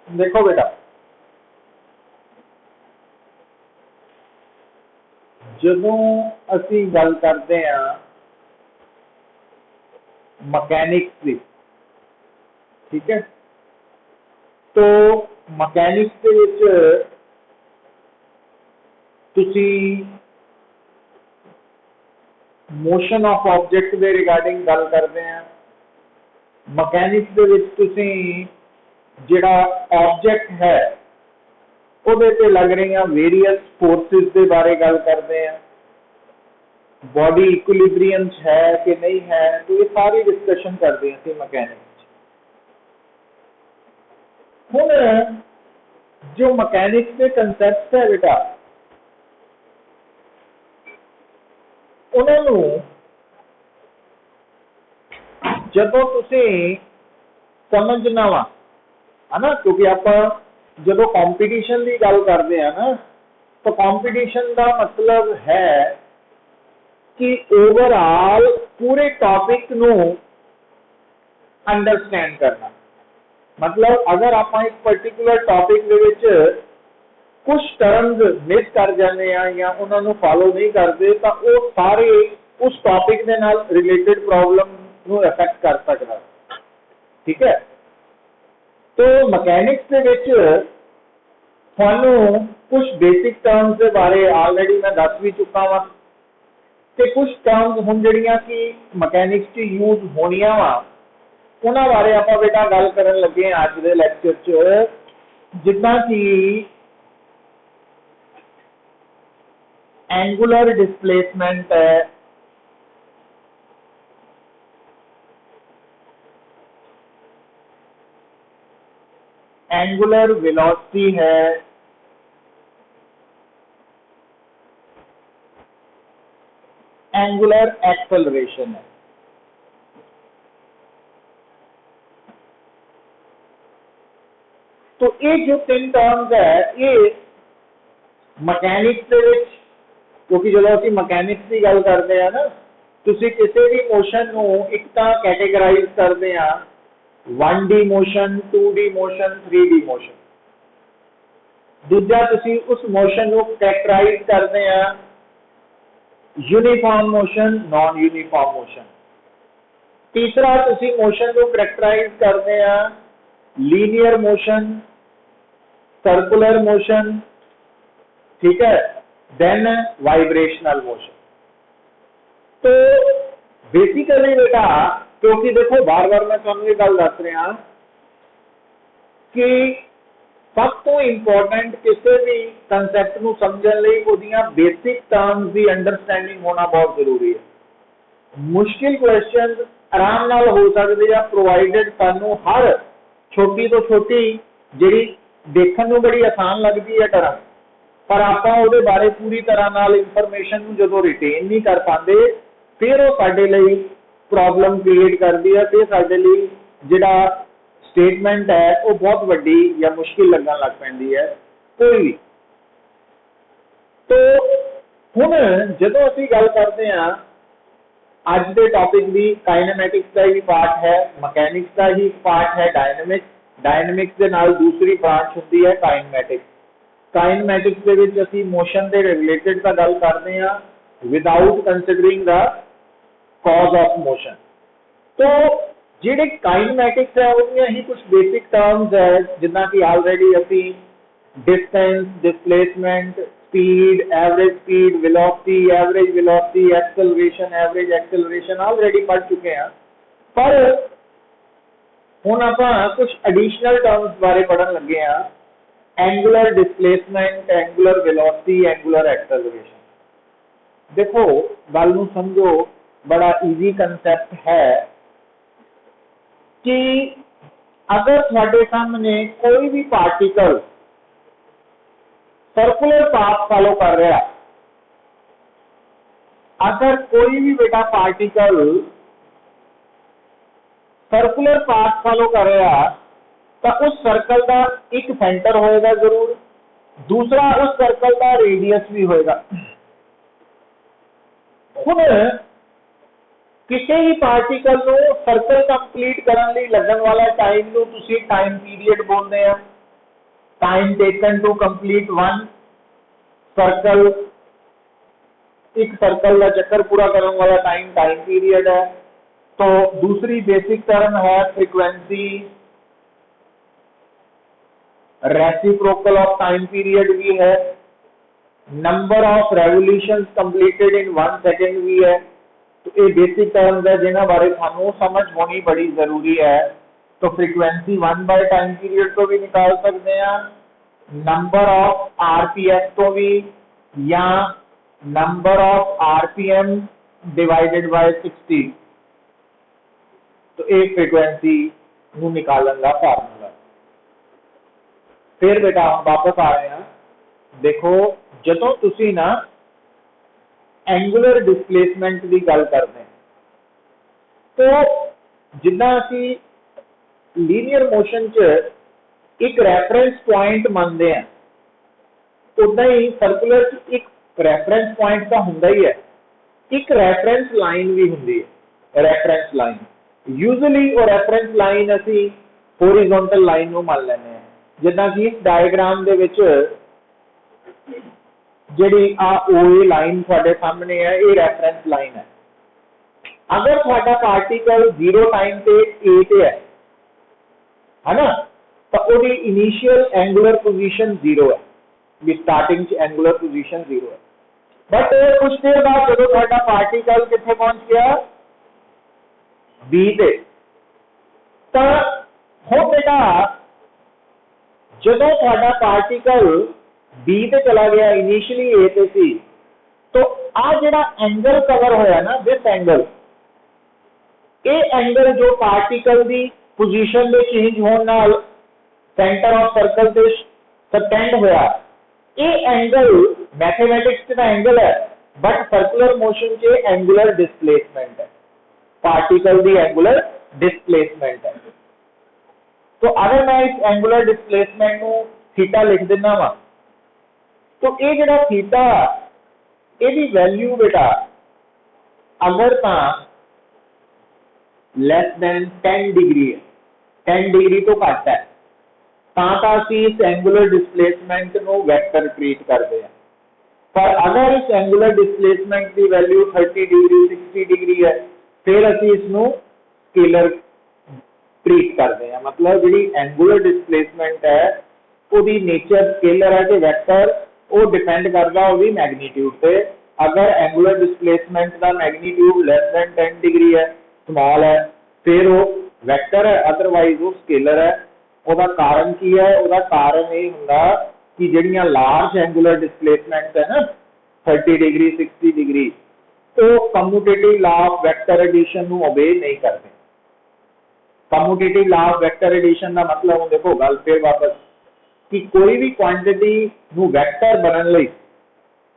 देखो बेटा, ਜਦੋਂ ਅਸੀਂ ਗੱਲ ਕਰਦੇ ਹਾਂ ਮਕੈਨਿਕਸ ਦੀ, ਠੀਕ ਹੈ, तो ਮਕੈਨਿਕਸ ਦੇ ਵਿੱਚ ਤੁਸੀਂ ਮੋਸ਼ਨ ਆਫ ਆਬਜੈਕਟ ਦੇ ਰਿਗਾਰਡਿੰਗ ਗੱਲ ਕਰਦੇ ਹਾਂ। ਮਕੈਨਿਕਸ ਦੇ ਵਿੱਚ ਤੁਸੀਂ ਜਿਹੜਾ ਆਬਜੈਕਟ ਹੈ ਉਹਦੇ ਤੇ ਲੱਗ ਰਹੀਆਂ ਵੇਰੀਅਸ ਫੋਰਸਿਸ ਦੇ ਬਾਰੇ ਗੱਲ ਕਰਦੇ हैं। बॉडी इक्विलिब्रियम है कि नहीं है, तो ये सारी डिस्कशन करते हैं मैकेनिक्स। हुण जो मैकेनिक्स के कंसैप्ट है बेटा, उन्होंने जदों तुसी समझना वा है ना, क्योंकि आप जो कॉम्पीटिशन की गल करते हैं ना, तो कॉम्पीटिशन का मतलब है कि ओवरऑल पूरे टॉपिक नू अंडरस्टैंड करना। मतलब अगर आप एक पर्टिकुलर टॉपिक दे विच कुछ टर्म्स मिस कर जाते हैं या उन्होंने फॉलो नहीं करते, तो वो सारे उस टॉपिक के नाल रिलेटेड प्रॉब्लम नू अफेक्ट कर सकता है। ठीक है, तो मैकेनिक्स के विच थानू कुछ बेसिक टर्म्स के बारे ऑलरेडी मैं दस भी चुका वा, ते कुछ टर्म्स हुण जिहड़ियां कि मैकेनिक्स च यूज होणियां वा उन्हां बारे आपां बेटा गल करन लगे अज दे लैक्चर च। जिद्दां कि एंगुलर डिस्प्लेसमेंट है, एंगुलर वेलोसिटी है, एंगुलर एक्सेलरेशन है। तो ये जो तीन टर्म्स है ये मैकेनिक्स दे विच, क्योंकि जो असीं मैकेनिक्स की गल करते हैं ना, तुसीं किसी भी मोशन नूं एक तां कैटेगराइज करते हैं 1D motion, 2D motion, 3D motion. दूजा तुसीं उस मोशन नूं कैरेक्टराइज करते हैं uniform motion, non uniform motion. तीसरा तुसीं मोशन को करैक्टराइज करते हैं लीनियर मोशन, सर्कुलर मोशन, ठीक है, देन वाइब्रेशनल मोशन। तो बेसिकली बेटा, क्योंकि देखो बार बार मैं तुहानूं ये गल दस रहा कि सब तो इंपॉर्टेंट किसी भी कंसैप्ट को समझने लई उहदियां बेसिक टर्म्स की अंडरस्टैंडिंग होना बहुत जरूरी है। मुश्किल क्वेश्चन आराम नाल हो सकते हैं प्रोवाइडेड सानू हर छोटी तो छोटी जिहड़ी देखण नूं बड़ी आसान लगती है टर्म, पर आपां उहदे बारे पूरी तरह नाल इंफॉर्मेशन नूं जदों रिटेन नहीं कर पाते, फिर वो साडे लई प्रॉब्लम क्रिएट करती है, फिर साडे लई जिहड़ा स्टेटमेंट है वो बहुत वड्डी या मुश्किल लगन लग पैंदी है कोई भी। तो हुण जदों असीं गल करते हैं अज के टॉपिक भी काइनेमैटिक्स का ही पार्ट है, मैकेनिक्स का ही पार्ट है डायनेमिक्स। डायनेमिक्स के नाल दूसरी ब्रांच होती है काइनेमैटिक्स। काइनेमैटिक्स के विच असीं मोशन के रिलेटेड का गल करते हैं without considering the cause of motion. तो जिहड़े काइनेमैटिक्स है उहदियां ही कुछ बेसिक टर्म्स है, जिन्ना कि ऑलरेडी असीं distance, displacement, speed, average speed, velocity, average velocity, acceleration, average acceleration already पढ़ चुके हैं। पर हुण आपां कुछ एडिशनल टर्म्स बारे पढ़न लगे हैं, angular displacement, angular velocity, angular acceleration. देखो गल नूं समझो, बड़ा इजी कंसैप्ट है कि अगर तुहाडे सामने कोई भी पार्टिकल सर्कुलर पाथ फॉलो कर रहा, अगर कोई भी बेटा पार्टिकल सर्कुलर पाथ फॉलो कर रहा तो उस सर्कल का एक सेंटर होएगा जरूर, दूसरा उस सर्कल का रेडियस भी होएगा। हुण किसी भी पार्टिकल को सर्कल कंप्लीट करने लगन वाला टाइम को तुसीं टाइम पीरियड बोलते हैं, time taken to complete one circle, एक सर्कल का चक्कर पूरा करने वाला टाइम टाइम पीरियड है। तो दूसरी बेसिक टर्म है frequency, reciprocal of time period भी है, number of revolutions completed in 1 second भी है। तो ये बेसिक टर्म्स है जिन्होंने बारे थानू समझ होनी बड़ी जरूरी है। तो फ्रीक्वेंसी 1 बाय टाइम पीरियड तो भी निकाल सकते हैं, नंबर ऑफ आरपीएस तो भी, या number of RPM divided by 60। तो एक फ्रीक्वेंसी नू निकालन का फार्मूला। फिर बेटा हम वापस आ रहे हैं, देखो जदों तुसी ना एंगुलर डिस्प्लेसमेंट की गल करते हैं, तो जिदा असी लीनियर मोशन च एक रैफरेंस पॉइंट मानते हैं, उदा ही सर्कुलर च एक रैफरेंस पॉइंट तो हुंदा ही है, एक रैफरेंस लाइन भी हुंदी है। रैफरेंस लाइन यूजुअली वो रैफरेंस लाइन असी होरिजोंटल लाइन नू मान लेने हैं, जिदा कि इस डायग्राम दे विच जिहड़ी आ ओए लाइन तुहाडे सामने है, ये रैफरेंस लाइन है। अगर तुहाडा पार्टिकल 0 टाइम पे ए पे है ना, तो उसकी इनिशियल एंगुलर पोजीशन 0 है, भी स्टार्टिंग च एंगुलर पोजीशन 0 है। बट कुछ देर बाद जो तुहाडा पार्टिकल कित्थे पहुंच गया, बी पे, तो हुण बेटा जदों तुहाडा पार्टिकल बी पे चला गया, इनिशियली ए पे सी, तो आ जिहड़ा एंगल कवर होया ना, दिस एंगल, ये एंगल जो पार्टिकल की पोजीशन में चेंज होने नाल सेंटर ऑफ सर्कल से सबटेंड होया, ये एंगल मैथमेटिक्स का एंगल है, बट सर्कुलर मोशन के एंगुलर डिस्प्लेसमेंट है, पार्टिकल की एंगुलर डिस्प्लेसमेंट है। तो अगर मैं इस एंगुलर डिस्प्लेसमेंट को थीटा लिख देना वा, तो ये जो थीटा, ये वैल्यू बेटा अगर लेस देन 10 डिग्री है, 10 डिग्री तो घट है, असी इस एंगुलर डिस्प्लेसमेंट को वैक्टर ट्रीट करते हैं। पर अगर इस एंगुलर डिस्प्लेसमेंट की वैल्यू 30 डिग्री 60 डिग्री है, फिर असी इसको स्केलर ट्रीट करते हैं। मतलब जी एंगुलर डिस्प्लेसमेंट है उसकी नेचर स्केलर है कि वैक्टर, वो डिपेंड करता उसकी मैग्नीट्यूड पे। अगर एंगुलर डिस्प्लेसमेंट का मैग्नीट्यूड लेस देन 10 डिग्री है, स्मॉल है, फिर वो वैक्टर है, अदरवाइज वो स्केलर है। उसका कारण की है, उसका कारण ये होगा कि जिहड़ियां लार्ज एंगुलर डिस्प्लेसमेंट है ना 30 डिग्री 60 डिग्री, तो commutative law of vector addition को ओबे नहीं करते। Commutative law of vector addition का मतलब हम देखो गल फिर वापस कि कोई भी क्वांटिटी नू वैक्टर बनने लई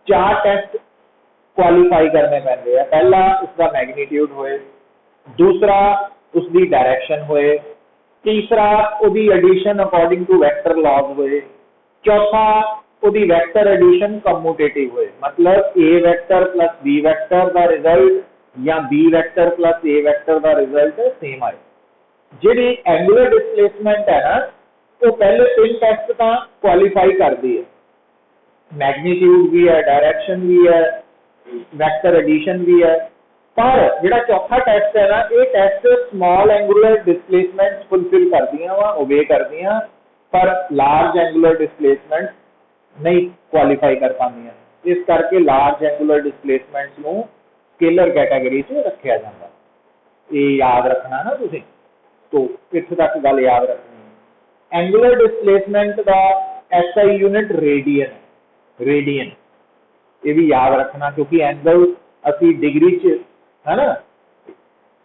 4 टेस्ट क्वालीफाई करने पैंदे हैं। पहला उसका मैग्नीट्यूड होए, दूसरा उसकी डायरेक्शन होए, तीसरा उसकी addition according to vector laws होए, चौथा उसकी वैक्टर एडिशन कम्यूटेटिव होए, मतलब A vector plus B vector का रिजल्ट या B vector plus A vector का रिजल्ट सेम आए। जिहड़ी एंगुलर डिस्प्लेसमेंट है ना, तो पहले 3 टेस्ट तो क्वालीफाई करती है, मैग्नीट्यूड भी है, डायरेक्शन भी है, वैक्टर एडिशन भी है। पर जिहड़ा चौथा टेस्ट है ना, ये test small angular displacement fulfil करदियां वा, ओबे करदियां, पर लार्ज एंगुलर डिस्प्लेसमेंट नहीं क्वालीफाई कर पादियां। इस करके लार्ज एंगुलर डिस्प्लेसमेंट्स नूं स्केलर कैटेगरी च रखा जाता है। ये याद रखना ना तुसीं, तो इत्थे तक गल याद रखनी है। एंगुलर डिस्प्लेसमेंट का एसआई यूनिट रेडियन, रेडियन ये भी याद रखना, क्योंकि एंगल असी डिग्री च है ना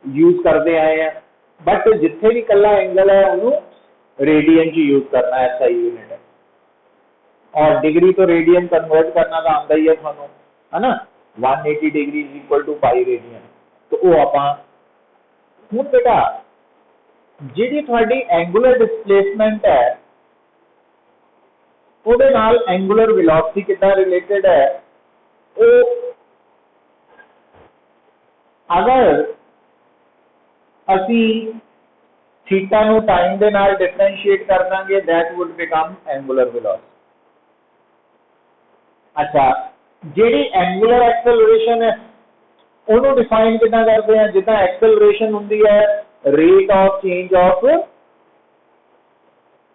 यूज करते आए हैं, बट जिथे भी कला एंगल है उन्होंने रेडियन च यूज करना है, एसआई यूनिट है। और डिग्री तो रेडियन कन्वर्ट करना तो आंदा ही है थानू, है ना, 180 degree is equal to pi radian. तो वो आपां हुण बेटा जिहड़ी तुहाडी एंगुलर डिस्प्लेसमेंट है ਉਹਦੇ ਨਾਲ एंगुलर वेलोसिटी कितना रिलेटेड है, वो अगर असी थीटा नू टाइम दे नाल डिफरेंशिएट कर देंगे, that would become angular velocity. अच्छा, जेडी एंगुलर एक्सेलरेशन है उन्होंने डिफाइन कितना करते हैं, जितना एक्सेलरेशन होंगी है rate of change of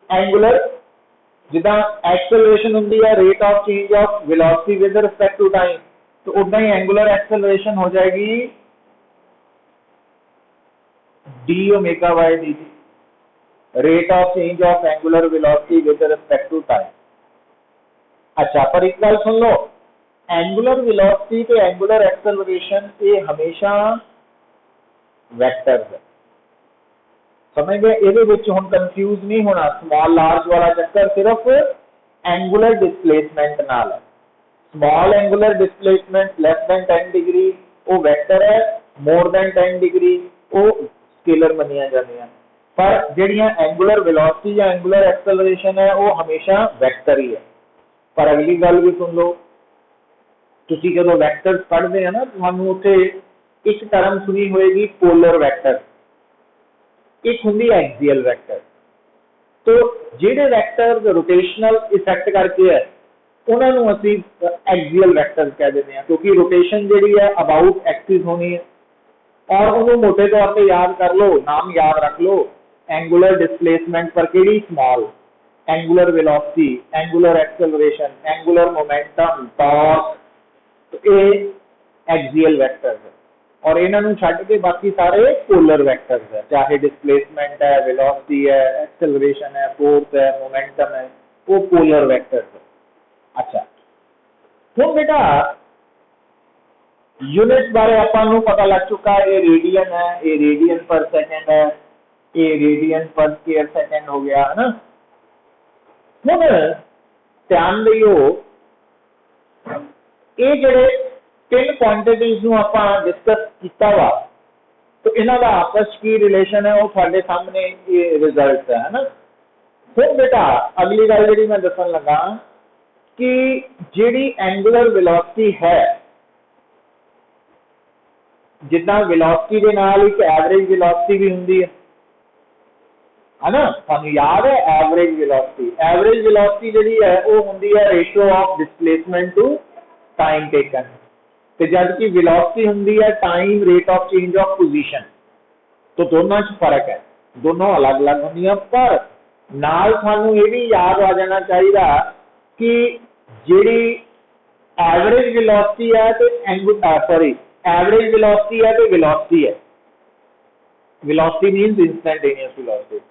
angular, जिदा एक्सेलरेशन होंगी है rate of change of velocity with respect to time, तो उतना ही एंगुलर एक्सेलरेशन हो जाएगी D omega by D T, rate of change of angular velocity with respect to time. अच्छा, पर एक गल सुन लो, एंगुलर वेलोसिटी ते एंगुलर एक्सेलरेशन ये हमेशा वैक्टर्स है, समझ गए? ये हुण कंफ्यूज नहीं होना, स्मॉल लार्ज वाला चक्कर सिर्फ एंगुलर डिस्प्लेसमेंट नाल है। Small angular displacement less than 10 degree वो वैक्टर है, मोर दैन 10 डिग्री वो स्केलर मनिया जांदियां, पर जिहड़ियां एंगुलर वेलोसिटी या एंगुलर एक्सेलरेशन है वो हमेशा वैक्टर ही है। पर अगली गल भी सुन लो, तुसीं जदों वैक्टर्स पढ़दे हैं ना, तुहानूं उत्थे एक टर्म सुनी होएगी पोलर वैक्टर, एक होंगी एक्सियल वैक्टर। तो जिहड़े वैक्टर्स रोटेशनल इफेक्ट करके है उन्होंने असीं एक्सियल वैक्टर्स कह देते हैं, क्योंकि रोटेशन जिहड़ी है अबाउट एक्सिस होनी है। और उन्होंने मोटे तौर पर याद कर लो, नाम याद रख लो, एंगुलर डिस्प्लेसमेंट पर केड़ी small, angular velocity, angular acceleration, angular momentum, torque, तो ये एक्सियल वैक्टर्स है। और इन्होंने छड्ड के बाकी सारे पोलर वैक्टर्स है, चाहे डिस्प्लेसमेंट है, वेलोसिटी है, एक्सेलरेशन है, फोर्स है, मोमेंटम है, वो पोलर वैक्टर्स है। अच्छा, हुण बेटा यूनिट बारे आपां पता लग चुका है, ये रेडियन है, ये रेडियन पर सेकेंड है, ये रेडियन पर स्क्वायर सेकेंड हो गया है ना। हुण ध्यान दियो, ये जिहड़े तीन क्वांटिटीज नूं आपां डिस्कस कीता वा, तो इन्हां दा आपस की रिलेशन है वो तुहाडे सामने ये रिजल्ट है ना। फिर बेटा अगली गल जिहड़ी मैं दसन लगा कि जिहड़ी एंगुलर वेलोसिटी है, जिद्दां वेलोसिटी दे नाल एक एवरेज वेलोसिटी भी हुंदी है ना, तुहानूं याद है एवरेज वेलोसिटी। एवरेज वेलोसिटी जिहड़ी है वो हुंदी है ratio of displacement to time taken, तो जबकि वेलोसिटी होंगी है time rate of change of position. तो दोनों च फर्क है, दोनों अलग अलग होंदियां, पर नाल सानू ये भी याद आ जाना चाहिए कि जिहड़ी एवरेज वेलोसिटी है तो एवरेज वेलोसिटी है तो वेलोसिटी है, वेलोसिटी मीनस इंस्टेंटेनियस वेलोसिटी,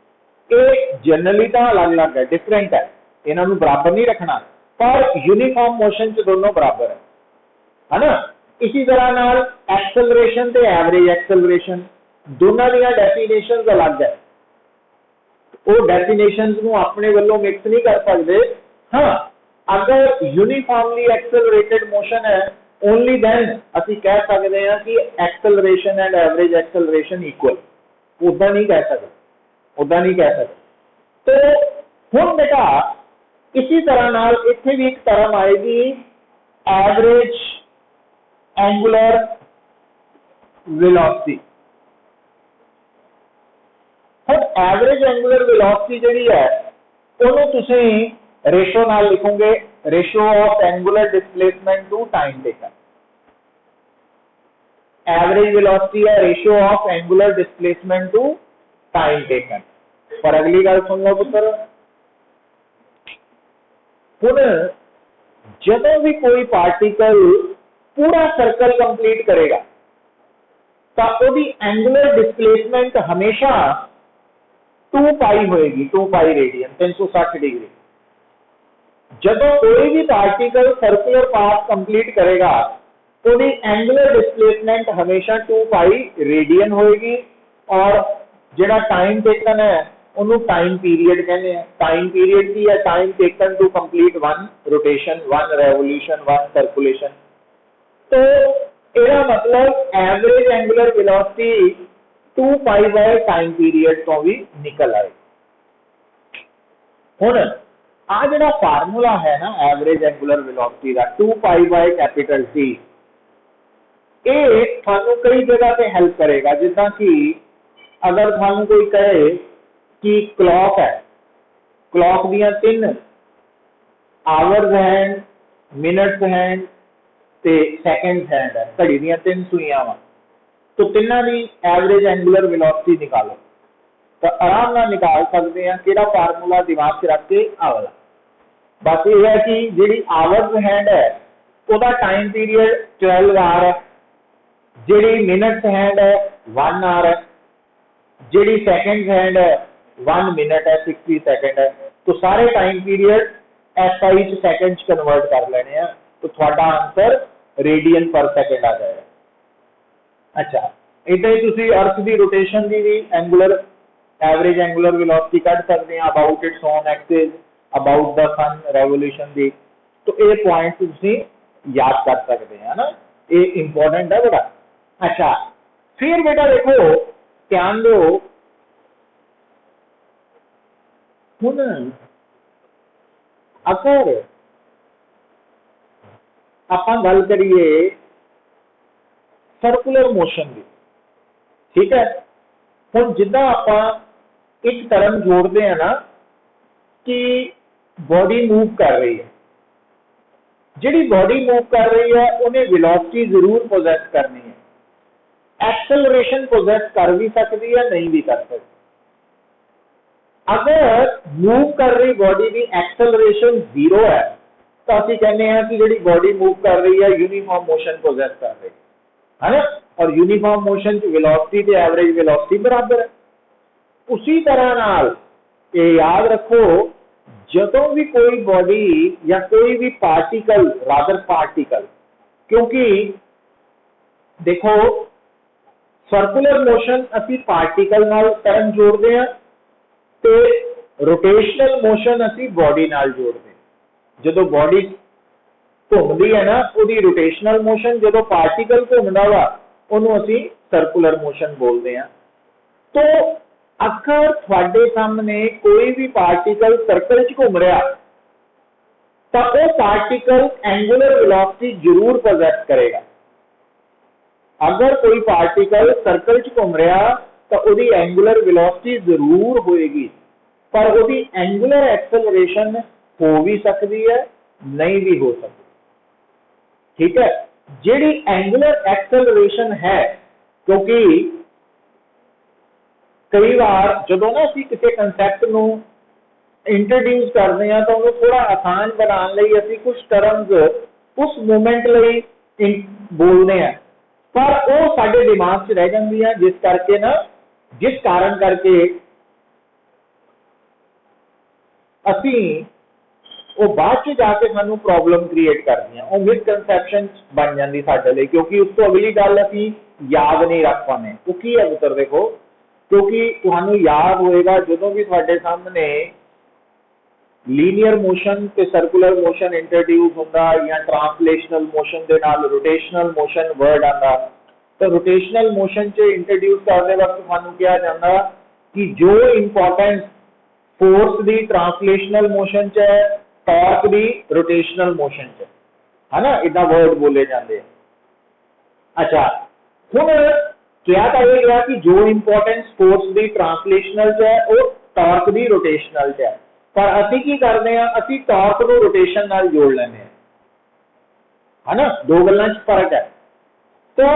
ये जनरली तो अलग अलग है, डिफरेंट है, इन्हों बराबर नहीं रखना, पर यूनिफॉर्म मोशन च दोनों बराबर है ना। इसी तरह नाल एक्सेलरेशन ते एवरेज एक्सेलरेशन दोनों दी डेफिनेशंस अलग है, वो डेफिनेशंस नूं अपने वालों मिक्स नहीं कर सकते। हाँ, अगर यूनिफॉर्मली एक्सेलरेटेड मोशन है ओनली देन असी कह सकते हैं कि acceleration and average acceleration equal, उदा नहीं कह सकते, उदा नहीं कह सकते। तो हुण बेटा इसी तरह नाल इत्थे भी एक टर्म आएगी एवरेज एंगुलर वेलोसिटी। हम एवरेज एंगुलर वेलोसिटी जिहड़ी है उन्होंने तुसीं रेशो नाल लिखोगे, ratio of angular displacement to time taken. Average velocity है ratio of angular displacement to time taken. पर अगली गल सुन लो पुत्र, हुण जदों भी कोई पार्टिकल पूरा सर्कल कंप्लीट करेगा तो उसकी एंगुलर डिस्प्लेसमेंट हमेशा 2 पाई होएगी, 2 पाई रेडियन 360 डिग्री। जदों कोई भी पार्टिकल सर्कुलर पाथ कंप्लीट करेगा तो उसकी एंगुलर डिस्प्लेसमेंट हमेशा 2 पाई रेडियन होएगी, और जिहड़ा टाइम टेकन है उन्होंने टाइम पीरियड कहते हैं। टाइम पीरियड की है time taken to complete 1 rotation, 1 revolution, 1 circulation. तो इसका मतलब average angular velocity 2 pi by time period तो भी निकल आए। हुण आ जिहड़ा फार्मूला है ना एवरेज एंगुलर वेलोसिटी का 2 पाई बाय कैपिटल टी, ये थानू कई जगह पे हेल्प करेगा। जिदा कि अगर थानू कोई कहे कि क्लॉक है, क्लॉक दियां 3 आवर्स हैंड, मिनट्स हैंड ते सैकेंड्स हैंड है, घड़ी दियां 3 सुइयां वा, तो तिन्हां दी एवरेज एंगुलर वेलोसिटी निकालो। तो आराम नाल निकाल सकते हैं, किहड़ा फार्मूला दिमाग च रख के आवला। बस ये है कि जिहड़ी आवर्स हैंड है उसका टाइम पीरियड 12 आवर है, जिहड़ी मिनट्स हैंड है 1 आवर है, जिहड़ी सेकंड्स हैंड है 1 मिनट है, 60 सेकंड है। तो सारे time period SI second convert कर लेने हैं, तो थोड़ा आंसर रेडियन पर सेकंड आ जाएगा। अच्छा, इदां ही तुसीं अर्थ की रोटेशन की भी एंगुलर एवरेज एंगुलर वेलोसिटी कढ सकते हैं, about its own axis, about the sun revolution दी। तो ये पॉइंट्स तुसीं याद कर सकते हैं ना, ये इंपॉर्टेंट है बड़ा। अच्छा, फिर बेटा देखो ध्यान दो, हुण अगर आपां गल करिए सर्कुलर मोशन की, ठीक है, हुण जिद्दां आपां एक टर्म जोड़ते हैं ना कि बॉडी मूव कर रही है, जिहड़ी बॉडी मूव कर रही है उन्हें वेलोसिटी जरूर पोजेस करनी है, एक्सेलरेशन पोजेस कर भी सकती है, नहीं भी कर सकती। अगर मूव कर रही बॉडी की एक्सेलरेशन 0 है तो असं कहते हैं कि जिहड़ी बॉडी मूव कर रही है यूनीफॉर्म मोशन पोजेस कर रही है ना, और यूनीफॉर्म मोशन च वेलोसिटी ते एवरेज वेलोसिटी बराबर है। उसी तरह नाल ये याद रखो, जदों भी कोई बॉडी या कोई भी पार्टिकल, रादर पार्टिकल, क्योंकि देखो सर्कुलर मोशन असी पार्टिकल नाल टर्म जोड़ते हैं, तो रोटेशनल मोशन असी बॉडी नाल जोड़ते हैं। जो बॉडी घूमती है ना उसकी रोटेशनल मोशन, जो पार्टिकल घूमता वा उन्होंने असी सर्कुलर मोशन बोलते हैं। तो अगर थोड़े सामने कोई भी पार्टिकल सर्कल च घूम रहा तो वह पार्टिकल एंगुलर वेलोसिटी जरूर पोजेस करेगा। अगर कोई पार्टिकल सर्कल च घूम रहा तो उसकी एंगुलर वेलोसिटी जरूर होएगी, पर उसकी एंगुलर एक्सेलरेशन हो भी सकती है, नहीं भी हो सकती। ठीक है, जिहड़ी एंगुलर एक्सेलरेशन है, क्योंकि कई बार जदों ना असीं किसी कंसैप्ट नूं इंट्रोड्यूस करते हैं तो उन्हें थोड़ा आसान बनाने लई असीं कुछ टर्म्स उस मूवमेंट लई बोलते हैं, पर वो साडे दिमाग च रह जाती है, जिस करके ना, जिस कारण करके असीं वो बाद च जाके सानू प्रॉब्लम क्रिएट करती हैं, वो मिसकनसैप्शन बन जाती साडे लई, क्योंकि उस तो अगली गल असीं याद नहीं रख पाने। वो की है पुत्र देखो, क्योंकि तुहानू याद होएगा जदों भी तुहाडे सामने लीनियर मोशन ते सर्कुलर मोशन इंट्रोड्यूस होंदा या ट्रांसलेशनल मोशन दे नाल रोटेशनल मोशन वर्ड आंदा, तो रोटेशनल मोशन च इंट्रोड्यूस करने वक्त तुहानू कहा जांदा कि जो इंपॉर्टेंस फोर्स दी ट्रांसलेशनल मोशन च है, टॉर्क दी रोटेशनल मोशन च है ना, इदा वर्ड बोले जाते हैं। अच्छा, हुण क्या कहा गया कि जो इंपॉर्टेंस फोर्स दी ट्रांसलेशनल च है वो टॉर्क दी रोटेशनल च है, पर असी की करते हैं, असी टॉर्क को रोटेशन नाल जोड़ लेने है ना, दो गल्लां च फर्क है। तो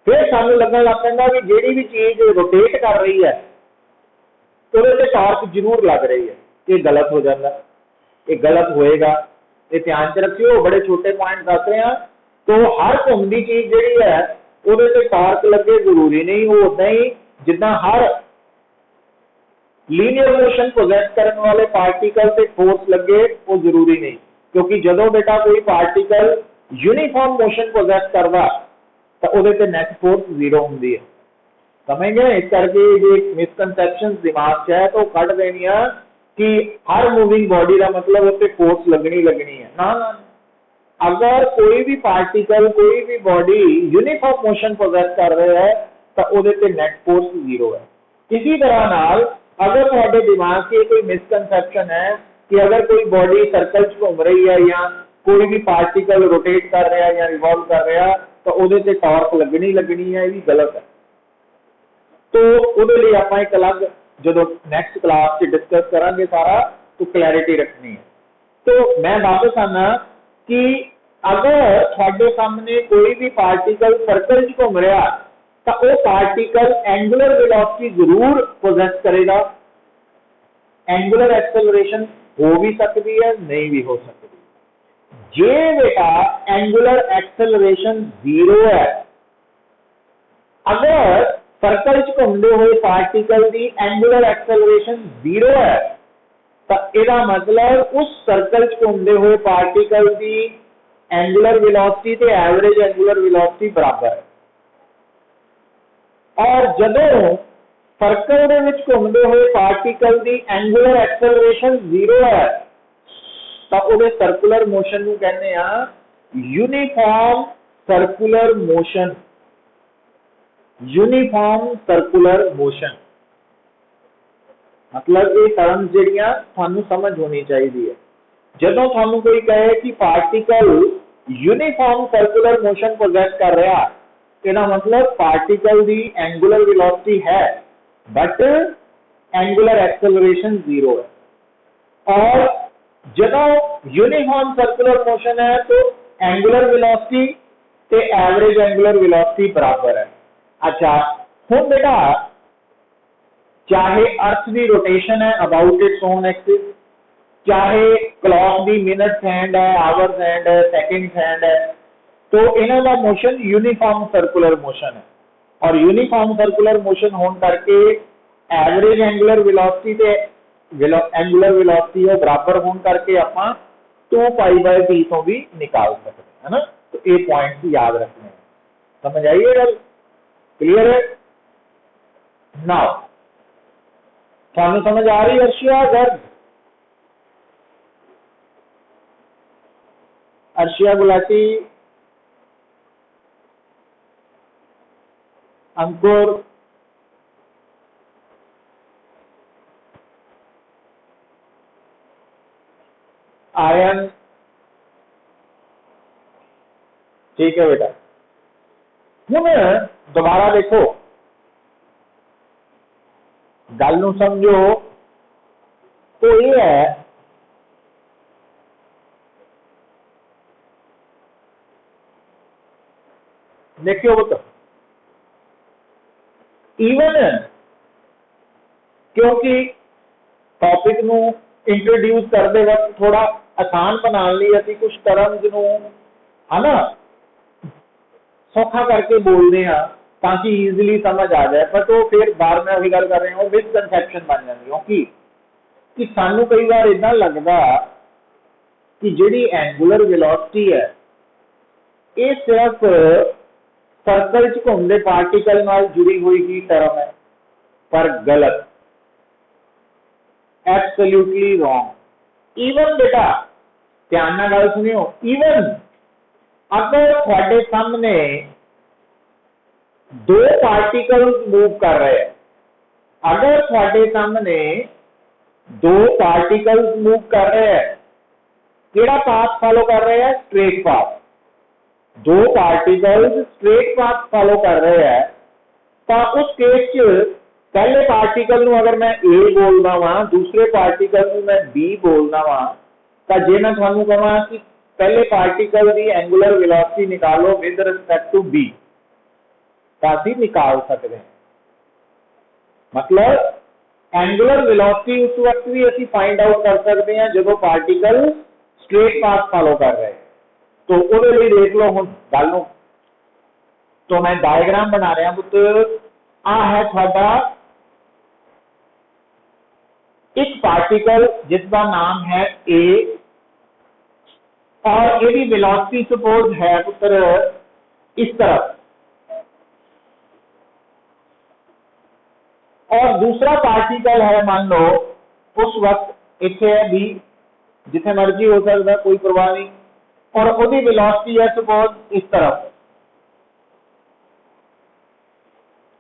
फिर सानू लगन लग पैंदा भी जिहड़ी भी चीज रोटेट कर रही है तो टॉर्क जरूर लग रही है, ये गलत हो जाता, ये गलत होएगा, ये ध्यान च रखियो, बड़े छोटे पॉइंट दस रहे हैं। तो हर घूमती चीज जिहड़ी है उहदे ते टॉर्क लगे जरूरी नहीं, वो उदां ही जिद्दां हर लीनियर मोशन पोजेस करने वाले पार्टिकल से फोर्स लगे वो जरूरी नहीं, क्योंकि जदों बेटा कोई पार्टिकल यूनीफॉर्म मोशन पोजेस करता तो उहदे ते नेट फोर्स 0 होंदी है। समझ गए? इस करके जो मिसकनसेप्शन दिमाग च है तो कट देनी है कि हर मूविंग बॉडी का मतलब उससे फोर्स लगनी है ना, अगर कोई भी पार्टिकल कोई भी बॉडी यूनीफॉर्म मोशन पोजेस कर रहे हैं तो उहदे ते नेट फोर्स 0 है। इसी तरह नाल अगर तुहाडे दिमाग से कोई मिसकनसेप्शन है कि अगर कोई बॉडी सर्कल च घूम रही है या कोई भी पार्टिकल रोटेट कर रहा है या रिवॉल्व कर रहा है तो उहदे ते टॉर्क लगनी है, ये भी गलत है। तो उहदे लिए आपां एक अलग जो नैक्सट क्लास से डिस्कस करांगे सारा, तो क्लैरिटी रखनी है। तो मैं वापस आना कि अगर थोड़े सामने कोई भी पार्टिकल सर्कल च घूम रहा तो वो पार्टिकल एंगुलर वेलोसिटी जरूर पोजेस करेगा। एंगुलर एक्सेलरेशन हो भी सकती है, नहीं भी हो सकती। जे बेटा एंगुलर एक्सेलरेशन 0 है, अगर सर्कल च घूमते हुए पार्टिकल की एंगुलर एक्सेलरेशन 0 है तो इसका मतलब उस सर्कल च घूमते हुए पार्टिकल की एंगुलर वेलोसिटी ते एवरेज एंगुलर वेलोसिटी बराबर है। और जदों सर्कल दे विच घूमते हुए पार्टिकल की एंगुलर एक्सेलरेशन 0 है तो उहदे सर्कुलर मोशन नूं कहने आ uniform circular motion. Uniform circular motion मतलब ये टर्म्स जिहड़ियां थानू समझ होनी चाहिए है। जदों थानू कोई कहे कि particle uniform circular motion possess कर रहा, इसका मतलब पार्टिकल की एंगुलर वेलोसिटी है बट एंगुलर एक्सेलरेशन 0 है। और जदों यूनिफॉर्म सर्कुलर मोशन है तो एंगुलर वेलोसिटी ते एवरेज एंगुलर वेलोसिटी बराबर है। अच्छा, हुण बेटा चाहे अर्थ की रोटेशन है अबाउट इट्स ओन एक्सिस, चाहे क्लॉक की मिनट्स हैंड है, आवर्स हैंड है, सेकंड्स हैंड है, तो इन्हों का मोशन यूनिफॉर्म सर्कुलर मोशन है। और यूनिफॉर्म सर्कुलर मोशन होने करके एवरेज एंगुलर वेलोसिटी ते एंगुलर वेलोसिटी बराबर होने करके आपां 2π/t तो भी निकाल सकते हैं, है ना। तो ये पॉइंट याद रखने हैं। समझ आई है गल? क्लियर है? नाउ थानू समझ आ रही अर्शिया? गर्ग, अर्शिया गुलाटी, अंकुर, आयन, ठीक है बेटा। हुण दोबारा देखो, गल नूं समझो। तो ये है देखियो पुत्र, ईवन क्योंकि टॉपिक नूं इंट्रोड्यूस करते वक्त थोड़ा आसान बनाने लिए असीं कुछ टर्म्स नूं है ना सौखा करके बोलते हैं ताकि ईजिली समझ आ जाए, पर तो फिर बार में वही गल कर रहे हैं मिसकनसैप्शन बन जाती। क्योंकि कि सानू कई बार इदा लगता कि जिहड़ी एंगुलर वेलोसिटी है ये सिर्फ सर्कल च घूमते पार्टिकल नाल जुड़ी हुई ही टर्म है, पर गलत, एब्सोल्यूटली रॉन्ग। ईवन बेटा ध्यान नाल गल सुनियो, ईवन अगर थोड़े सामने दो पार्टिकल्स मूव कर रहे हैं, अगर थोड़े सामने दो पार्टिकल्स मूव कर रहे हैं, केड़ा पाथ फॉलो कर रहे हैं? Straight path. दो पार्टिकल्स स्ट्रेट पाथ फॉलो कर रहे हैं तो उस केस च पहले पार्टिकल नूं अगर मैं ए बोलना वा, दूसरे पार्टिकल नूं मैं बी बोलना वा, तो जे मैं तुहानूं कहां कि पहले पार्टिकल की एंगुलर वेलोसिटी निकालो विद रिस्पेक्ट टू बी, तो असीं निकाल सकते हैं। मतलब एंगुलर वेलोसिटी उस वक्त भी असीं फाइंड आउट कर सकते हैं जब पार्टिकल स्ट्रेट पाथ फॉलो कर रहे हैं। तो वो देख लो हुण गल नूं, तो मैं डायग्राम बना रहा पुत्र, आ है थोड़ा एक पार्टिकल जिसका नाम है ए और यदि वेलोसिटी सपोज है पुत्र इस तरफ, और दूसरा पार्टिकल है मान लो उस वक्त इतने है बी, जिथे मर्जी हो सकता कोई परवाह नहीं, और उसकी वेलोसिटी है सपोज इस तरफ,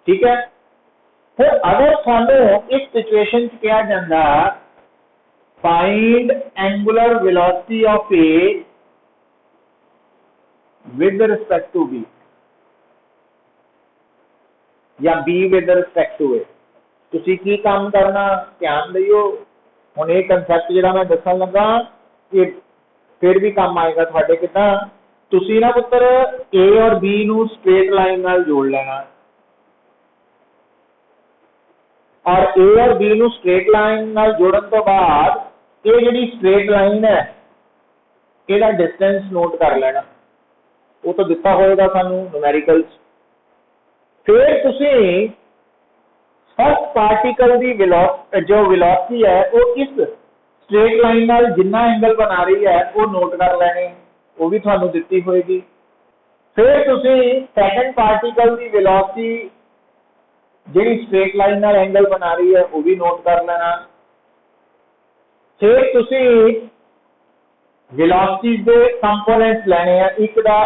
ठीक है। फिर अगर थानू इस सिचुएशन कहा जाता find angular velocity of A with respect to B या B with respect to A, तुसी की काम करना ध्यान दियो। हुण ये कंसैप्ट जिहड़ा मैं दसन लगा ये फिर भी काम आएगा तुहाडे किदां तुसी ना पुत्तर ए और बी नू स्ट्रेट लाइन नाल जोड़ लेना और ए और बी नू स्ट्रेट लाइन नाल जोड़न तो बाद ये जिहड़ी स्ट्रेट लाइन है ਇਹਦਾ डिस्टेंस नोट कर लेना वो तो दिता होएगा सानू न्यूमेरिकल्स। फिर तुसी फर्स्ट पार्टिकल की जो वेलोसिटी है वो इस स्ट्रेट लाइन नाल जिन्ना एंगल बना रही है वो नोट कर लेने वो भी थानू दिती होएगी। फिर तुसी सेकंड पार्टिकल की वेलोसिटी जिहड़ी स्ट्रेट लाइन नाल एंगल बना रही है वो भी नोट कर लेना। फिर तुसी वेलोसिटीज दे कंपोनेंट्स लेने हैं एक दा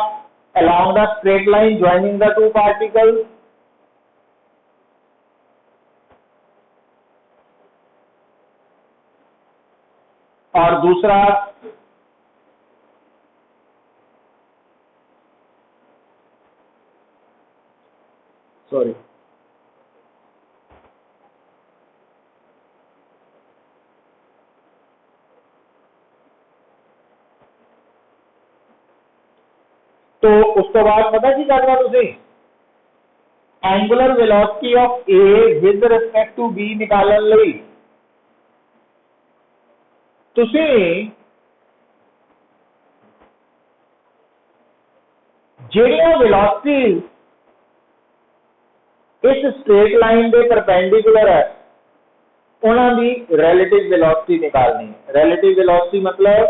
along the straight line joining the two particles और दूसरा सॉरी तो उस तो बाद पता की करना तुसी angular velocity of A with respect to B निकालने लई तुसी ਜਿਹੜੀਆਂ वेलोसिटीज इस स्ट्रेट लाइन के परपेंडिकुलर है उन्होंने रिलेटिव वेलोसिटी निकालनी है। रिलेटिव वेलोसिटी मतलब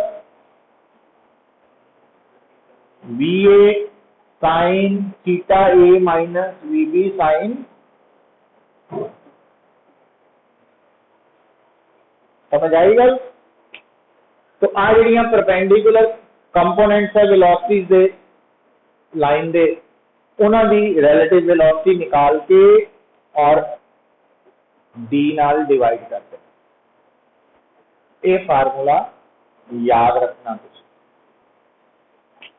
V A sine theta A minus V B sine समझ आई गल। तो आ जड़ियां परपेंडिकुलर कंपोनेंट्स है वेलोसिटीज दे लाइन दे उन्होंने रिलेटिव वेलोसिटी निकाल के और डी नाल डिवाइड कर दे। ये फार्मूला याद रखना तुझे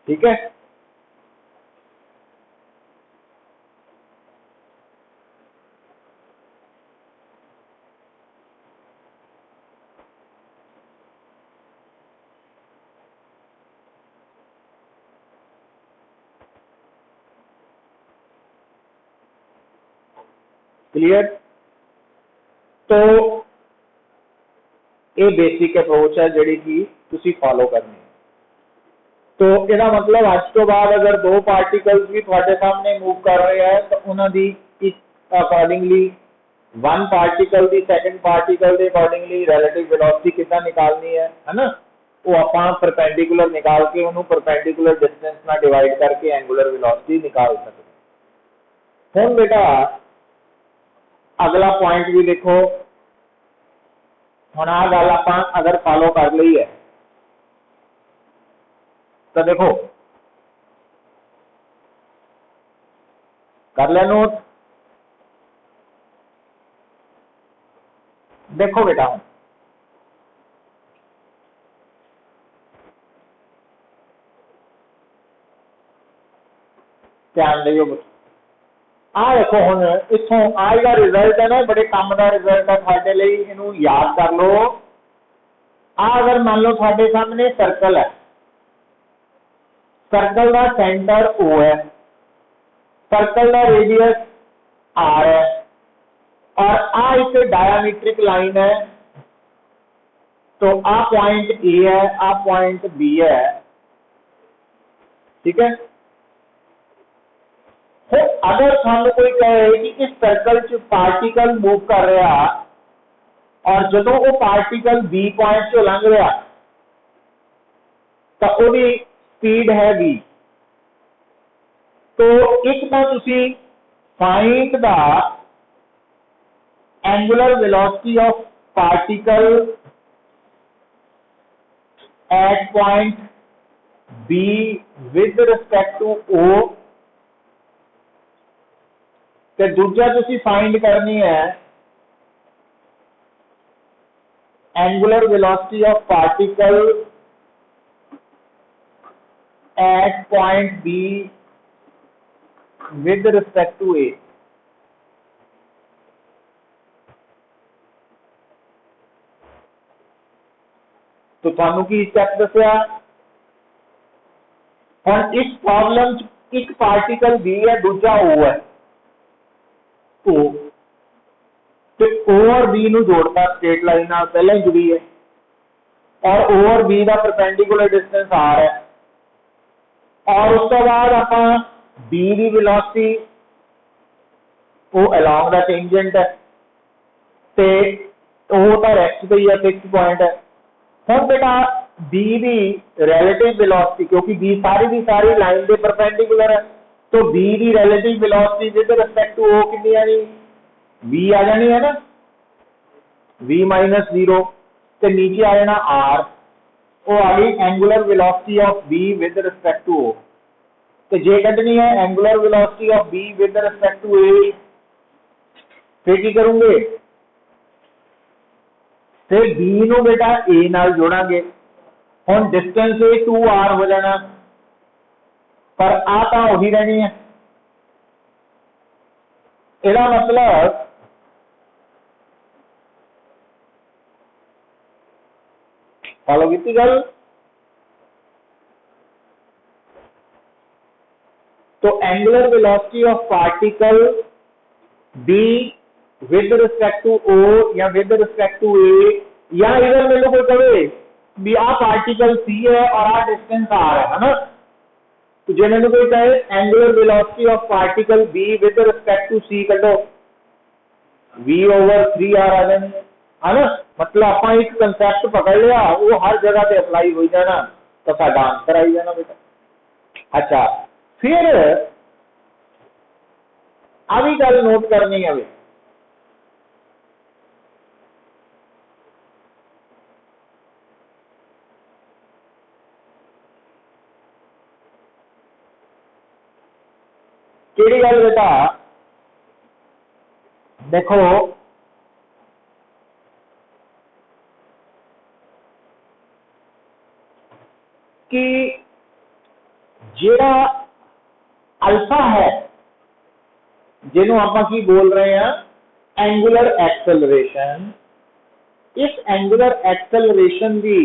ठीक है। क्लियर। तो ये बेसिक अप्रोच है जिहड़ी कि तुसी फॉलो करनी है। तो इसका मतलब आज तो बाद अगर दो पार्टिकल्स भी थोड़े सामने मूव कर रहे हैं तो उन्होंने अकॉर्डिंगली वन पार्टिकल की सैकेंड पार्टिकल के अकॉर्डिंगली रिलेटिव वेलोसिटी कितना निकालनी है ना वो आप परपेंडिकुलर निकाल के उन्होंने परपेंडिकुलर डिस्टेंस में डिवाइड करके एंगुलर वेलोसिटी निकाल सकते। हुण बेटा अगला पॉइंट भी देखो। हुण आ गल आपां अगर फॉलो कर ली है तो देखो कर लिया नोट। देखो बेटा हूं ध्यान दियो आ देखो हुण इथों आज का रिजल्ट है ना बड़े काम का रिजल्ट है तुहाडे लई इहनूं याद कर लो। आ अगर मान लो तुहाडे सामने सर्कल है सर्कल का सेंटर ओ है सर्कल का रेडियस आर है और आ एक डायमीट्रिक लाइन है। तो आ पॉइंट ए है आ पॉइंट बी है ठीक है। तो अगर सामने कोई कहे कि इस सर्कल च पार्टिकल मूव कर रहा और जो वो पार्टिकल बी पॉइंट चो लंघ रहा तो उसकी स्पीड है v। तो एक तो तुसी find the angular velocity of particle at point b with respect to o ते दूजा तुसी फाइंड करनी है angular velocity of particle at point b with respect to a। तो थानू की स्टेप दसिया हुण इस प्रॉब्लम च एक पार्टिकल बी है दूजा ओ है ओ तो ओ और बी नू जोड़ता स्ट्रेट लाइन नाल पहले ही जुड़ी है और ओ और बी का परपेंडिकुलर डिस्टेंस आर है और उस तो बाद आपां बी की वेलोसिटी वो अलोंग द टेंजेंट है ते वो तो रेस्ट पे ही है फिक्स पॉइंट है हम बेटा बी की रिलेटिव वेलोसिटी क्योंकि बी सारी की सारी लाइन के परपेंडिकुलर है तो बी की relative velocity with respect to O कितनी आनी वी आ जानी है ना वी माइनस 0 तो नीचे आ जाना आर वो आ गई angular velocity of B with respect to O तो जे कटनी है angular velocity of B with respect to A फिर की करूंगे फिर बी नो बेटा ए नाल जोड़ांगे हुण डिस्टेंस ए 2r हो जाना पर आ तां उही रहनी है ਇਹਦਾ मतलब फॉलो की गल तो angular velocity of particle B with respect to O या विद रिस्पेक्ट टू ए या इधर मेरे को कहे भी आ पार्टिकल सी है और आ डिस्टेंस आर है ना तो जो मैंने कोई कहे angular velocity of particle B with respect to C कटो वी ओवर 3r आ जानी है ना मतलब आप एक कंसेप्ट पकड़ लिया वो हर जगह पे अप्लाई हो जाना तो साडा आंसर आई जाना बेटा अच्छा फिर आ भी गल नोट करनी है केड़ी गल बेटा देखो कि जेड़ा अल्फा है जिन्हों आप की बोल रहे हैं एंगुलर एक्सेलरेशन इस एंगुलर एक्सेलरेशन की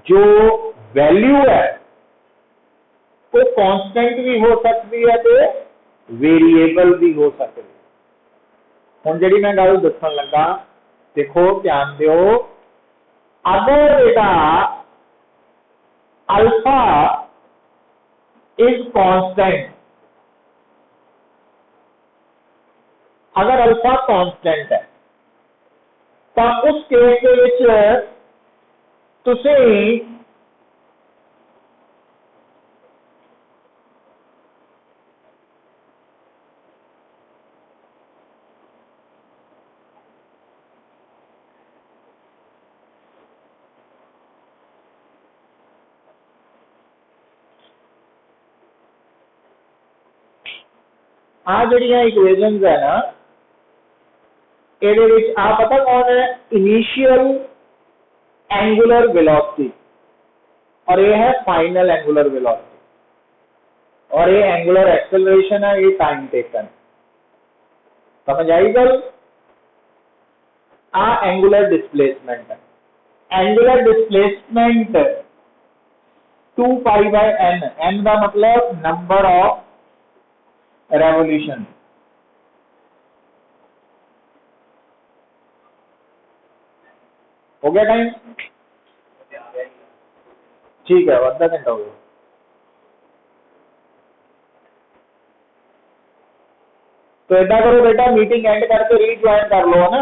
जो वैल्यू है वो कांस्टेंट भी हो सकती है तो वेरिएबल भी हो सकती है हुण जिहड़ी मैं गल दसन लगा देखो ध्यान दो अगर बेटा अल्फा इज कांस्टेंट अगर अल्फा कांस्टेंट है तो उस केस के विच तुसीं आ जड़ियां इक्वेशंस है ना ये आ पता कौन है इनिशियल एंगुलर वेलोसिटी और ये है फाइनल एंगुलर वेलोसिटी और ये एंगुलर एक्सेलरेशन है ये टाइम टेकन समझ आई गल आ एंगुलर डिस्प्लेसमेंट है angular displacement 2 pi by n n का मतलब नंबर ऑफ रेवोल्यूशन हो गया टाइम ठीक है आधा घंटा हो गया तो ऐसा करो बेटा मीटिंग एंड करके रीज्वाइन कर लो है ना